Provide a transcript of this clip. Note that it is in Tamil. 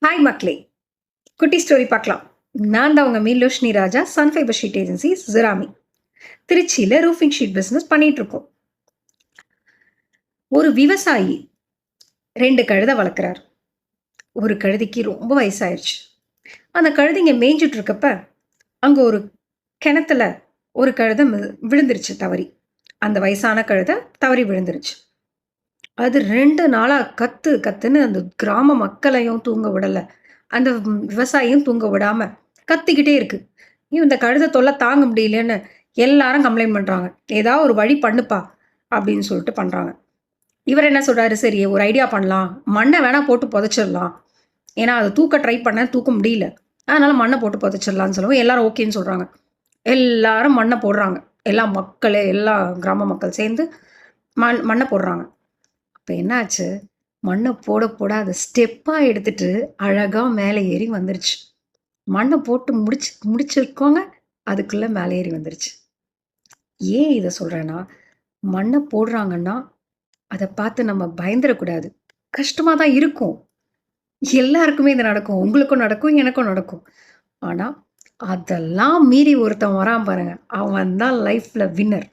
ஹாய் மக்களே! குட்டி ஸ்டோரி பார்க்கலாம். நான் தான் உங்க மீலோஷினி ராஜா, சன் ஃபைபர் ஷீட் ஏஜென்சிஸ் ஜிராமி. திருச்சியில ரூஃபிங் ஷீட் பிசினஸ் பண்ணிட்டு இருக்கோம். ஒரு விவசாயி 2 கழுதை வளர்க்குறாரு. ஒரு கழுதைக்கு ரொம்ப வயசாயிருச்சு. அந்த கழுதைங்க மேய்ஞ்சுட்டு இருக்கப்ப, அங்க ஒரு கிணத்துல ஒரு கழுதை விழுந்துருச்சு தவறி. அந்த வயசான கழுதை தவறி விழுந்துருச்சு. அது 2 நாளா கத்து கத்துன்னு அந்த கிராம மக்களையும் தூங்க விடல. அந்த விவசாயியும் தூங்க விடாம கத்திக்கிட்டே இருக்கு. இந்த கழுத தொல்லை தாங்க முடியலன்னு எல்லாரும் கம்ப்ளைண்ட் பண்றாங்க. "ஏதாவது ஒரு வழி பண்ணுப்பா" அப்படின்னு சொல்லிட்டு பண்றாங்க. இவர் என்ன சொல்றாரு, "சரி ஒரு ஐடியா பண்ணலாம். மண்ண வேணா போட்டு புதைச்சிடலாம். ஏன்னா அத தூக்க ட்ரை பண்ணேன், தூக்க முடியல. அதனால மண்ண போட்டு புதைச்சிடலாம்ன்னு" சொல்லவும் எல்லாரும் ஓகேன்னு சொல்றாங்க. எல்லாரும் மண்ண போடுறாங்க. எல்லா கிராம மக்கள் சேர்ந்து மண்ண போடுறாங்க. அப்ப என்னாச்சு, மண்ண போட போட அத ஸ்டெப்பா எடுத்துட்டு அழகா மேலே ஏறி வந்துருச்சு. மண்ண போட்டு முடிச்சிருக்கோங்க, அதுக்குள்ள மேலே ஏறி வந்துருச்சு. ஏன் இத சொல்றேன்னா, மண்ண போடுறாங்கன்னா, அத பார்த்து நம்ம பயந்துறக்கூடாது. கஷ்டமா தான் இருக்கும். எல்லாருக்குமே இது நடக்கும். உங்களுக்கும் நடக்கும், எனக்கும் நடக்கும். ஆனா, அதெல்லாம் மீறி ஒருத்தன் வரான் பாருங்க, அவன் தான் லைஃப்ல வின்னர்.